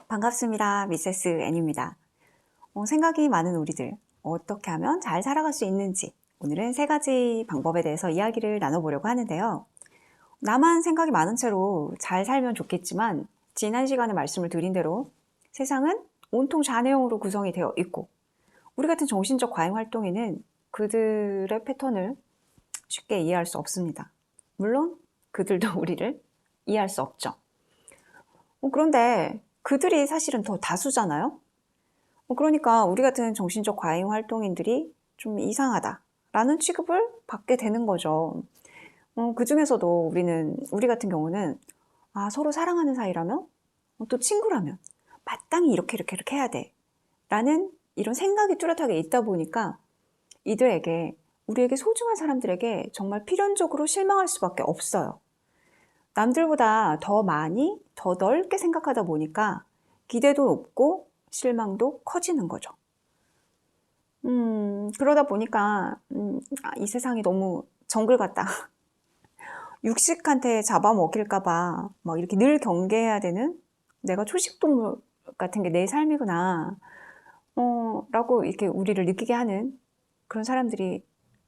반갑습니다. 미세스 N입니다. 생각이 많은 우리들, 어떻게 하면 잘 살아갈 수 있는지 오늘은 세 가지 방법에 대해서 이야기를 나눠보려고 하는데요. 나만 생각이 많은 채로 잘 살면 좋겠지만 지난 시간에 말씀을 드린 대로 세상은 온통 좌뇌형으로 구성이 되어 있고 우리 같은 정신적 과잉 활동에는 그들의 패턴을 쉽게 이해할 수 없습니다. 물론 그들도 우리를 이해할 수 없죠. 그런데 그들이 사실은 더 다수잖아요. 그러니까 우리 같은 정신적 과잉 활동인들이 좀 이상하다라는 취급을 받게 되는 거죠. 그 중에서도 우리 같은 경우는 서로 사랑하는 사이라면 또 친구라면 마땅히 이렇게 해야 돼 라는 이런 생각이 뚜렷하게 있다 보니까 우리에게 소중한 사람들에게 정말 필연적으로 실망할 수밖에 없어요. 남들보다 더 많이, 더 넓게 생각하다 보니까 기대도 높고 실망도 커지는 거죠. 그러다 보니까 이 세상이 너무 정글 같다. 육식한테 잡아먹힐까봐 막 이렇게 늘 경계해야 되는 내가 초식동물 같은 게 내 삶이구나. 라고 이렇게 우리를 느끼게 하는 그런 사람들이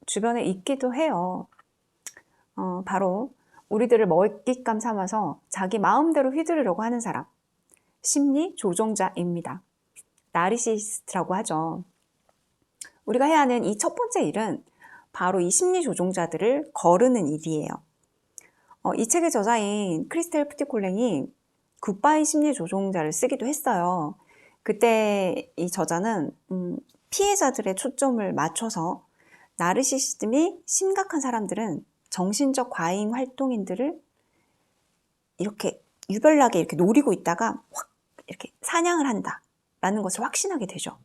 주변에 있기도 해요. 바로 우리들을 먹잇감 삼아서 자기 마음대로 휘두르려고 하는 사람, 심리 조종자입니다. 나르시시스트라고 하죠. 우리가 해야 하는 이 첫 번째 일은 바로 이 심리 조종자들을 거르는 일이에요. 이 책의 저자인 크리스텔 프티콜랭이 굿바이 심리 조종자를 쓰기도 했어요. 그때 이 저자는 피해자들의 초점을 맞춰서 나르시시즘이 심각한 사람들은 정신적 과잉 활동인들을 이렇게 유별나게 이렇게 노리고 있다가 확 이렇게 사냥을 한다라는 것을 확신하게 되죠.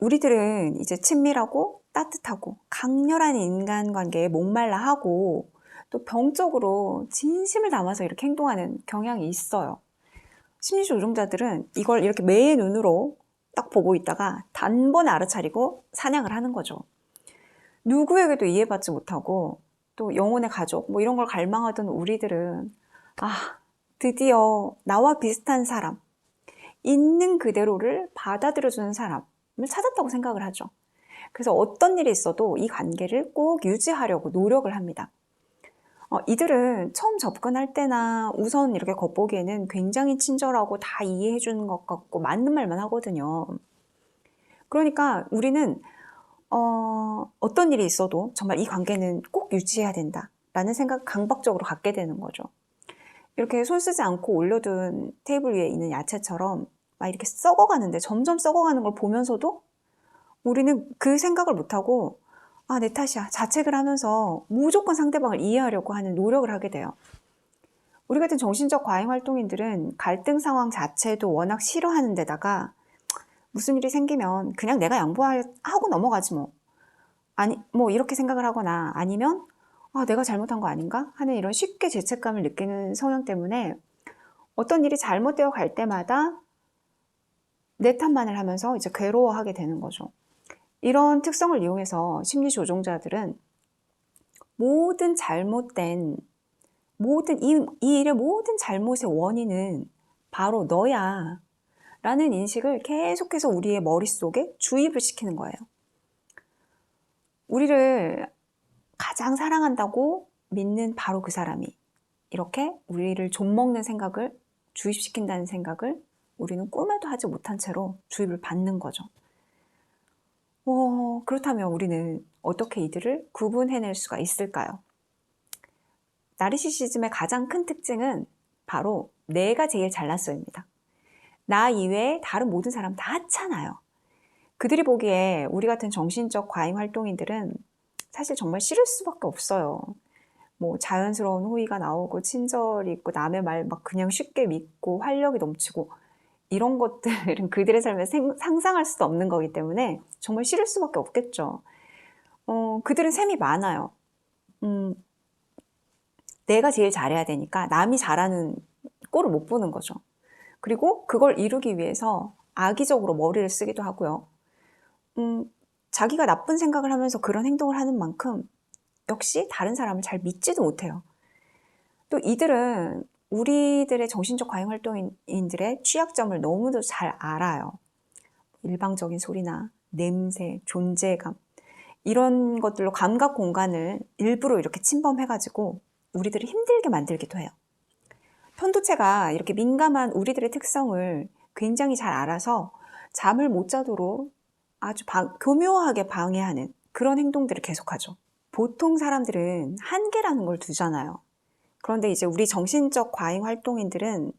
우리들은 이제 친밀하고 따뜻하고 강렬한 인간관계에 목말라 하고 또 병적으로 진심을 담아서 이렇게 행동하는 경향이 있어요. 심리조종자들은 이걸 이렇게 매의 눈으로 딱 보고 있다가 단번에 알아차리고 사냥을 하는 거죠. 누구에게도 이해받지 못하고 또 영혼의 가족 뭐 이런 걸 갈망하던 우리들은 드디어 나와 비슷한 사람, 있는 그대로를 받아들여주는 사람을 찾았다고 생각을 하죠. 그래서 어떤 일이 있어도 이 관계를 꼭 유지하려고 노력을 합니다. 이들은 처음 접근할 때나 우선 이렇게 겉보기에는 굉장히 친절하고 다 이해해 주는 것 같고 맞는 말만 하거든요. 그러니까 우리는 어떤 일이 있어도 정말 이 관계는 꼭 유지해야 된다라는 생각 강박적으로 갖게 되는 거죠. 이렇게 손 쓰지 않고 올려둔 테이블 위에 있는 야채처럼 막 이렇게 썩어가는데 점점 썩어가는 걸 보면서도 우리는 그 생각을 못하고 내 탓이야 자책을 하면서 무조건 상대방을 이해하려고 하는 노력을 하게 돼요. 우리 같은 정신적 과잉 활동인들은 갈등 상황 자체도 워낙 싫어하는 데다가 무슨 일이 생기면 그냥 내가 양보하고 넘어가지 뭐 이렇게 생각을 하거나 아니면 내가 잘못한 거 아닌가 하는 이런 쉽게 죄책감을 느끼는 성향 때문에 어떤 일이 잘못되어 갈 때마다 내 탓만을 하면서 이제 괴로워하게 되는 거죠. 이런 특성을 이용해서 심리 조종자들은 이 일의 모든 잘못의 원인은 바로 너야 라는 인식을 계속해서 우리의 머릿속에 주입을 시키는 거예요. 우리를 가장 사랑한다고 믿는 바로 그 사람이 이렇게 우리를 좀먹는 생각을 주입시킨다는 생각을 우리는 꿈에도 하지 못한 채로 주입을 받는 거죠. 그렇다면 우리는 어떻게 이들을 구분해낼 수가 있을까요? 나르시시즘의 가장 큰 특징은 바로 내가 제일 잘났어입니다. 나 이외에 다른 모든 사람 다 하찮아요. 그들이 보기에 우리 같은 정신적 과잉 활동인들은 사실 정말 싫을 수밖에 없어요. 뭐 자연스러운 호의가 나오고 친절이 있고 남의 말 막 그냥 쉽게 믿고 활력이 넘치고 이런 것들은 그들의 삶에 상상할 수도 없는 거기 때문에 정말 싫을 수밖에 없겠죠. 그들은 셈이 많아요. 내가 제일 잘해야 되니까 남이 잘하는 꼴을 못 보는 거죠. 그리고 그걸 이루기 위해서 악의적으로 머리를 쓰기도 하고요. 자기가 나쁜 생각을 하면서 그런 행동을 하는 만큼 역시 다른 사람을 잘 믿지도 못해요. 또 이들은 우리들의 정신적 과잉 활동인들의 취약점을 너무도 잘 알아요. 일방적인 소리나 냄새, 존재감 이런 것들로 감각 공간을 일부러 이렇게 침범해가지고 우리들을 힘들게 만들기도 해요. 편도체가 이렇게 민감한 우리들의 특성을 굉장히 잘 알아서 잠을 못 자도록 아주 교묘하게 방해하는 그런 행동들을 계속하죠. 보통 사람들은 한계라는 걸 두잖아요. 그런데 이제 우리 정신적 과잉 활동인들은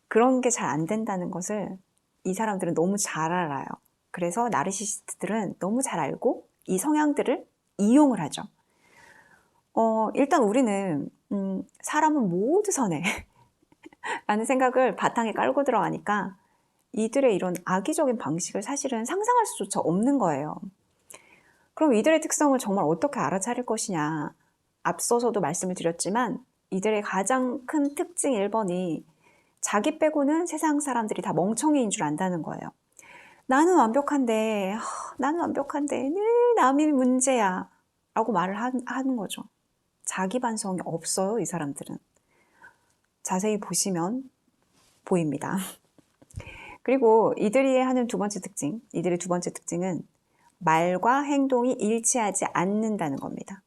그런 게 잘 안 된다는 것을 이 사람들은 너무 잘 알아요. 그래서 나르시시스트들은 너무 잘 알고 이 성향들을 이용을 하죠. 일단 우리는 사람은 모두 선해 라는 생각을 바탕에 깔고 들어가니까 이들의 이런 악의적인 방식을 사실은 상상할 수조차 없는 거예요. 그럼 이들의 특성을 정말 어떻게 알아차릴 것이냐. 앞서서도 말씀을 드렸지만 이들의 가장 큰 특징 1번이 자기 빼고는 세상 사람들이 다 멍청이인 줄 안다는 거예요. 나는 완벽한데 늘 남이 문제야 라고 말을 하는 거죠. 자기 반성이 없어요, 이 사람들은. 자세히 보시면 보입니다. 그리고 이들이 하는 이들의 두 번째 특징은 말과 행동이 일치하지 않는다는 겁니다.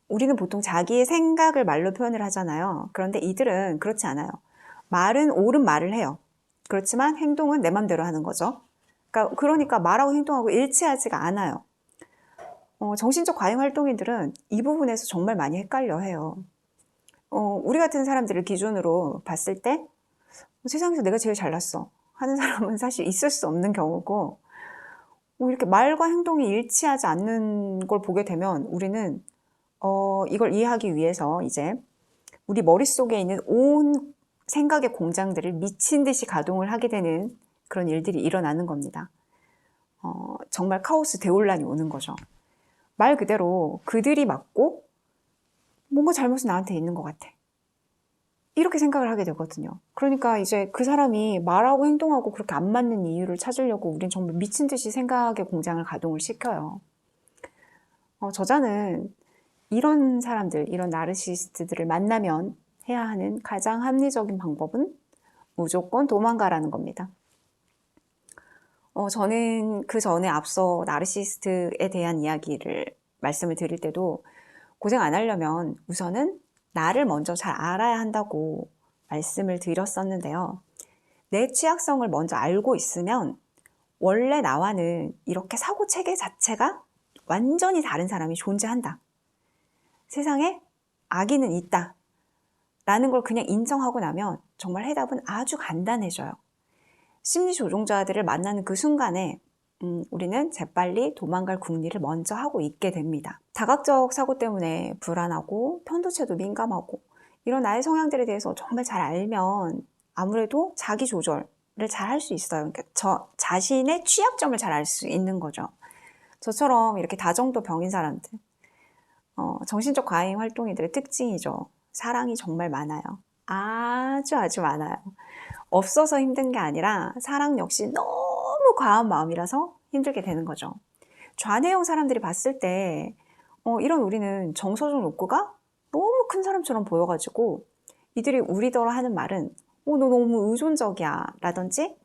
우리는 보통 자기의 생각을 말로 표현을 하잖아요. 그런데 이들은 그렇지 않아요. 말은 옳은 말을 해요. 그렇지만 행동은 내 맘대로 하는 거죠. 그러니까 말하고 행동하고 일치하지가 않아요. 정신적 과잉 활동인들은 이 부분에서 정말 많이 헷갈려 해요. 우리 같은 사람들을 기준으로 봤을 때 세상에서 내가 제일 잘났어 하는 사람은 사실 있을 수 없는 경우고, 이렇게 말과 행동이 일치하지 않는 걸 보게 되면 우리는 이걸 이해하기 위해서 이제 우리 머릿속에 있는 온 생각의 공장들을 미친 듯이 가동을 하게 되는 그런 일들이 일어나는 겁니다. 정말 카오스 대혼란이 오는 거죠. 말 그대로 그들이 맞고 뭔가 잘못은 나한테 있는 것 같아. 이렇게 생각을 하게 되거든요. 그러니까 이제 그 사람이 말하고 행동하고 그렇게 안 맞는 이유를 찾으려고 우린 정말 미친 듯이 생각의 공장을 가동을 시켜요. 저자는 이런 사람들, 이런 나르시시스트들을 만나면 해야 하는 가장 합리적인 방법은 무조건 도망가라는 겁니다. 저는 그 전에 앞서 나르시시스트에 대한 말씀을 드릴 때도 고생 안 하려면 우선은 나를 먼저 잘 알아야 한다고 말씀을 드렸었는데요. 내 취약성을 먼저 알고 있으면 원래 나와는 이렇게 사고 체계 자체가 완전히 다른 사람이 존재한다. 세상에 악의는 있다. 라는 걸 그냥 인정하고 나면 정말 해답은 아주 간단해져요. 심리 조종자들을 만나는 그 순간에 우리는 재빨리 도망갈 궁리를 먼저 하고 있게 됩니다. 다각적 사고 때문에 불안하고 편도체도 민감하고 이런 나의 성향들에 대해서 정말 잘 알면 아무래도 자기 조절을 잘 할 수 있어요. 그러니까 저 자신의 취약점을 잘 알 수 있는 거죠. 저처럼 이렇게 다정도 병인 사람들, 정신적 과잉 활동인들의 특징이죠. 사랑이 정말 많아요. 아주 많아요. 없어서 힘든 게 아니라 사랑 역시 너무 과한 마음이라서 힘들게 되는 거죠. 좌뇌형 사람들이 봤을 때 이런 우리는 정서적 욕구가 너무 큰 사람처럼 보여가지고 이들이 우리더러 하는 말은 너 너무 의존적이야 라든지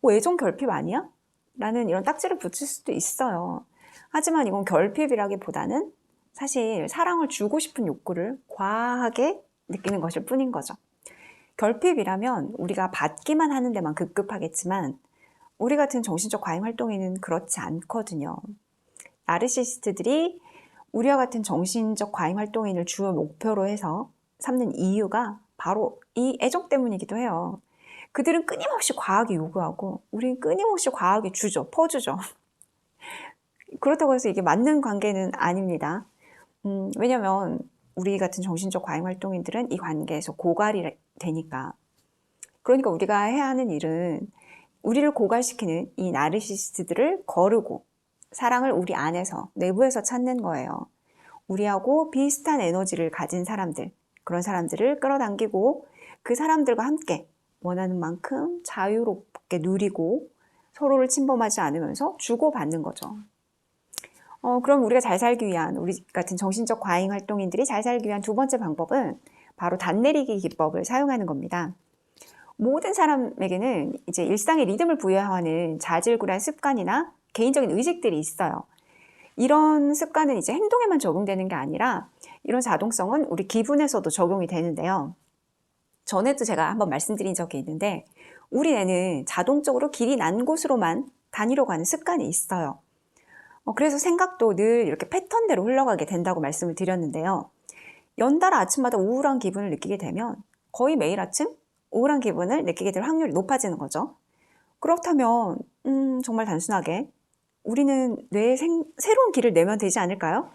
애정 결핍 아니야? 라는 이런 딱지를 붙일 수도 있어요. 하지만 이건 결핍이라기보다는 사실 사랑을 주고 싶은 욕구를 과하게 느끼는 것일 뿐인 거죠. 결핍이라면 우리가 받기만 하는 데만 급급하겠지만 우리 같은 정신적 과잉 활동에는 그렇지 않거든요. 나르시시스트들이 우리와 같은 정신적 과잉 활동인을 주요 목표로 해서 삼는 이유가 바로 이 애정 때문이기도 해요. 그들은 끊임없이 과하게 요구하고 우리는 끊임없이 과하게 퍼주죠. 그렇다고 해서 이게 맞는 관계는 아닙니다. 왜냐면 우리 같은 정신적 과잉 활동인들은 이 관계에서 고갈이 되니까. 그러니까 우리가 해야 하는 일은 우리를 고갈시키는 이 나르시시스트들을 거르고 사랑을 우리 안에서, 내부에서 찾는 거예요. 우리하고 비슷한 에너지를 가진 사람들, 그런 사람들을 끌어당기고 그 사람들과 함께 원하는 만큼 자유롭게 누리고 서로를 침범하지 않으면서 주고받는 거죠. 그럼 우리가 잘 살기 위한, 우리 같은 정신적 과잉 활동인들이 잘 살기 위한 두 번째 방법은 바로 단내리기 기법을 사용하는 겁니다. 모든 사람에게는 이제 일상의 리듬을 부여하는 자질구레한 습관이나 개인적인 의식들이 있어요. 이런 습관은 이제 행동에만 적용되는 게 아니라 이런 자동성은 우리 기분에서도 적용이 되는데요. 전에도 제가 한번 말씀드린 적이 있는데 우리 뇌는 자동적으로 길이 난 곳으로만 다니려고 하는 습관이 있어요. 그래서 생각도 늘 이렇게 패턴대로 흘러가게 된다고 말씀을 드렸는데요. 연달아 아침마다 우울한 기분을 느끼게 되면 거의 매일 아침 우울한 기분을 느끼게 될 확률이 높아지는 거죠. 그렇다면 정말 단순하게 우리는 뇌에 새로운 길을 내면 되지 않을까요?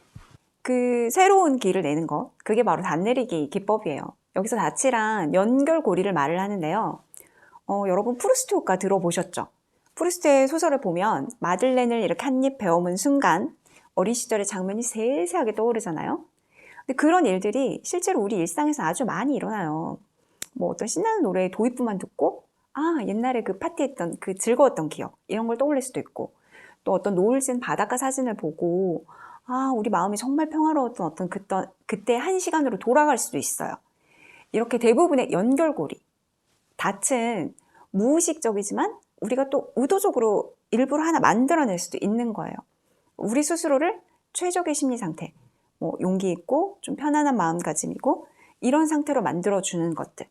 그 새로운 길을 내는 것, 그게 바로 단내리기 기법이에요. 여기서 다치란 연결고리를 말을 하는데요. 여러분 프루스트 효과 들어보셨죠? 프루스트의 소설을 보면 마들렌을 이렇게 한 입 베어문 순간 어린 시절의 장면이 세세하게 떠오르잖아요. 근데 그런 일들이 실제로 우리 일상에서 아주 많이 일어나요. 뭐 어떤 신나는 노래의 도입부만 듣고 옛날에 그 파티했던 그 즐거웠던 기억 이런 걸 떠올릴 수도 있고 또 어떤 노을진 바닷가 사진을 보고 우리 마음이 정말 평화로웠던 어떤 그때 한 시간으로 돌아갈 수도 있어요. 이렇게 대부분의 연결고리, 닻은 무의식적이지만 우리가 또 의도적으로 일부러 하나 만들어낼 수도 있는 거예요. 우리 스스로를 최적의 심리 상태, 뭐 용기 있고 좀 편안한 마음가짐이고 이런 상태로 만들어주는 것들.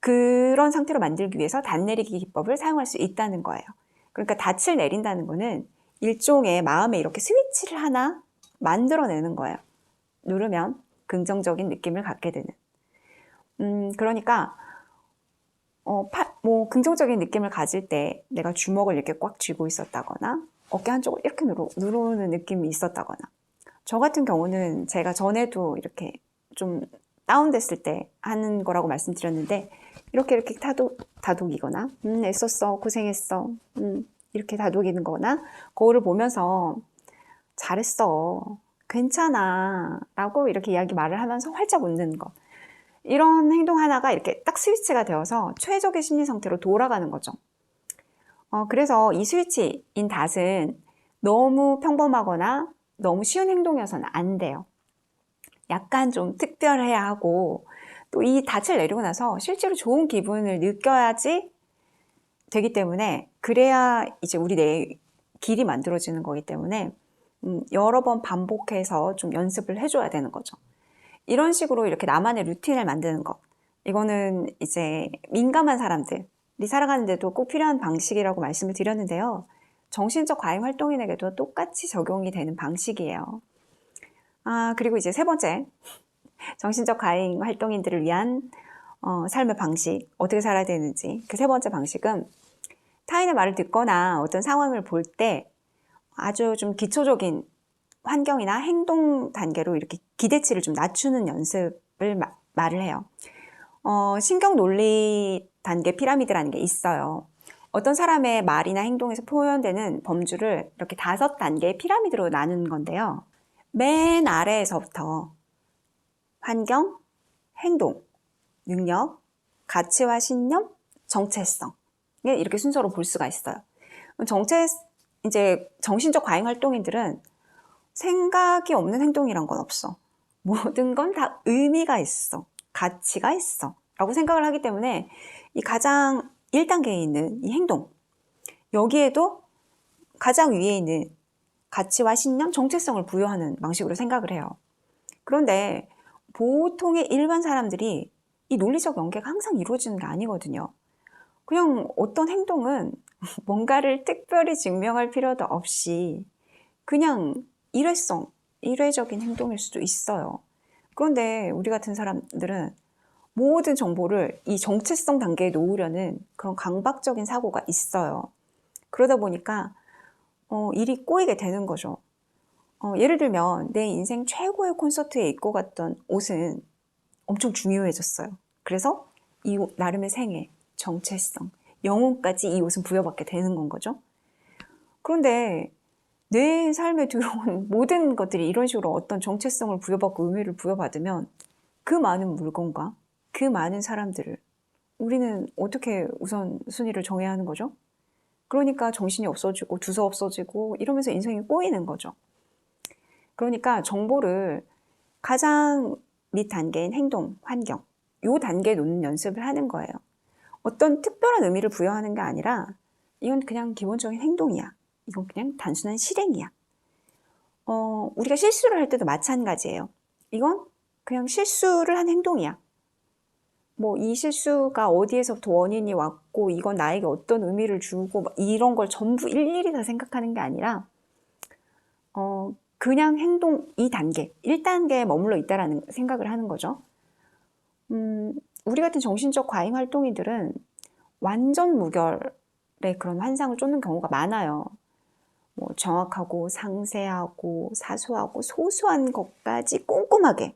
그런 상태로 만들기 위해서 단내리기 기법을 사용할 수 있다는 거예요. 그러니까 닻을 내린다는 거는 일종의 마음에 이렇게 스위치를 하나 만들어내는 거예요. 누르면 긍정적인 느낌을 갖게 되는. 그러니까 긍정적인 느낌을 가질 때 내가 주먹을 이렇게 꽉 쥐고 있었다거나 어깨 한쪽을 이렇게 누르는 느낌이 있었다거나 저 같은 경우는 제가 전에도 이렇게 좀 다운됐을 때 하는 거라고 말씀드렸는데 이렇게 다독이거나 애썼어 고생했어 이렇게 다독이는 거나 거울을 보면서 잘했어 괜찮아 라고 이렇게 말을 하면서 활짝 웃는 것 이런 행동 하나가 이렇게 딱 스위치가 되어서 최적의 심리 상태로 돌아가는 거죠. 그래서 이 스위치인 닷은 너무 평범하거나 너무 쉬운 행동이어서는 안 돼요. 약간 좀 특별해야 하고 또 이 닻을 내리고 나서 실제로 좋은 기분을 느껴야지 되기 때문에 그래야 이제 우리 뇌에 길이 만들어지는 거기 때문에 여러 번 반복해서 좀 연습을 해줘야 되는 거죠. 이런 식으로 이렇게 나만의 루틴을 만드는 것 이거는 이제 민감한 사람들이 살아가는데도 꼭 필요한 방식이라고 말씀을 드렸는데요. 정신적 과잉 활동인에게도 똑같이 적용이 되는 방식이에요. 그리고 이제 세 번째 정신적 과잉 활동인들을 위한 삶의 방식 어떻게 살아야 되는지 그 세 번째 방식은 타인의 말을 듣거나 어떤 상황을 볼 때 아주 좀 기초적인 환경이나 행동 단계로 이렇게 기대치를 좀 낮추는 연습을 말을 해요. 신경 논리 단계 피라미드라는 게 있어요. 어떤 사람의 말이나 행동에서 표현되는 범주를 이렇게 5단계의 피라미드로 나누는 건데요. 맨 아래에서부터 환경, 행동, 능력, 가치와 신념, 정체성 이렇게 순서로 볼 수가 있어요. 이제 정신적 과잉 활동인들은 생각이 없는 행동이란 건 없어. 모든 건 다 의미가 있어. 가치가 있어. 라고 생각을 하기 때문에 이 가장 1단계에 있는 이 행동 여기에도 가장 위에 있는 가치와 신념, 정체성을 부여하는 방식으로 생각을 해요. 그런데 보통의 일반 사람들이 이 논리적 연계가 항상 이루어지는 게 아니거든요. 그냥 어떤 행동은 뭔가를 특별히 증명할 필요도 없이 그냥 일회적인 행동일 수도 있어요. 그런데 우리 같은 사람들은 모든 정보를 이 정체성 단계에 놓으려는 그런 강박적인 사고가 있어요. 그러다 보니까 일이 꼬이게 되는 거죠. 예를 들면 내 인생 최고의 콘서트에 입고 갔던 옷은 엄청 중요해졌어요. 그래서 이 나름의 생애, 정체성, 영혼까지 이 옷은 부여받게 되는 건 거죠. 그런데 내 삶에 들어온 모든 것들이 이런 식으로 어떤 정체성을 부여받고 의미를 부여받으면 그 많은 물건과 그 많은 사람들을 우리는 어떻게 우선순위를 정해야 하는 거죠? 그러니까 정신이 없어지고 두서 없어지고 이러면서 인생이 꼬이는 거죠. 그러니까 정보를 가장 밑 단계인 행동, 환경, 요 단계에 놓는 연습을 하는 거예요. 어떤 특별한 의미를 부여하는 게 아니라 이건 그냥 기본적인 행동이야. 이건 그냥 단순한 실행이야. 우리가 실수를 할 때도 마찬가지예요. 이건 그냥 실수를 한 행동이야. 뭐 이 실수가 어디에서부터 원인이 왔고 이건 나에게 어떤 의미를 주고 이런 걸 전부 일일이 다 생각하는 게 아니라 그냥 행동 2단계, 1단계에 머물러 있다라는 생각을 하는 거죠. 우리 같은 정신적 과잉 활동이들은 완전 무결의 그런 환상을 쫓는 경우가 많아요. 뭐 정확하고 상세하고 사소하고 소소한 것까지 꼼꼼하게,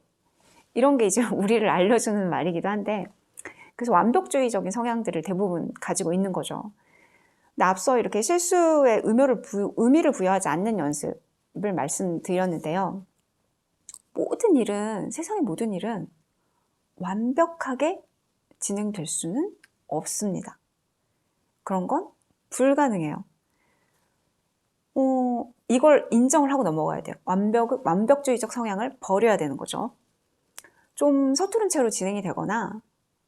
이런 게 이제 우리를 알려주는 말이기도 한데, 그래서 완벽주의적인 성향들을 대부분 가지고 있는 거죠. 근데 앞서 이렇게 실수에 의미를 부여하지 않는 연습을 말씀드렸는데요. 세상의 모든 일은 완벽하게 진행될 수는 없습니다. 그런 건 불가능해요. 이걸 인정을 하고 넘어가야 돼요. 완벽주의적 성향을 버려야 되는 거죠. 좀 서투른 채로 진행이 되거나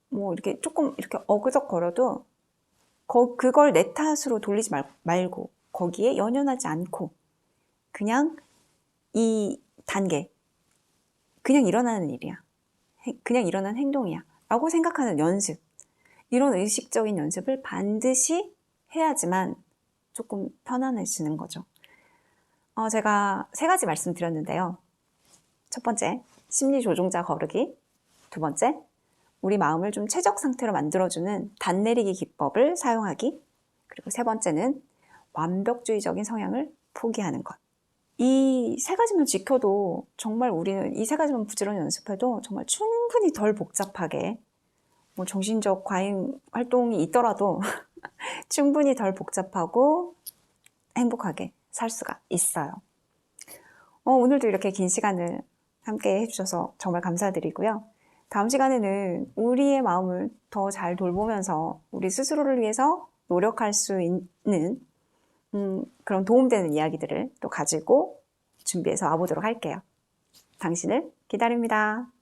뭐 이렇게 조금 이렇게 어그적거려도 그걸 내 탓으로 돌리지 말고 거기에 연연하지 않고 그냥 이 단계, 그냥 일어나는 일이야. 그냥 일어나는 행동이야. 라고 생각하는 연습. 이런 의식적인 연습을 반드시 해야지만 조금 편안해지는 거죠. 제가 3가지 말씀드렸는데요. 첫 번째, 심리 조종자 거르기. 두 번째, 우리 마음을 좀 최적 상태로 만들어주는 단내리기 기법을 사용하기. 그리고 세 번째는 완벽주의적인 성향을 포기하는 것. 이 3가지만 지켜도 정말 우리는 이 3가지만 부지런히 연습해도 정말 충분히 덜 복잡하게, 뭐 정신적 과잉 활동이 있더라도 충분히 덜 복잡하고 행복하게 살 수가 있어요. 오늘도 이렇게 긴 시간을 함께 해주셔서 정말 감사드리고요. 다음 시간에는 우리의 마음을 더 잘 돌보면서 우리 스스로를 위해서 노력할 수 있는 그런 도움되는 이야기들을 또 가지고 준비해서 와보도록 할게요. 당신을 기다립니다.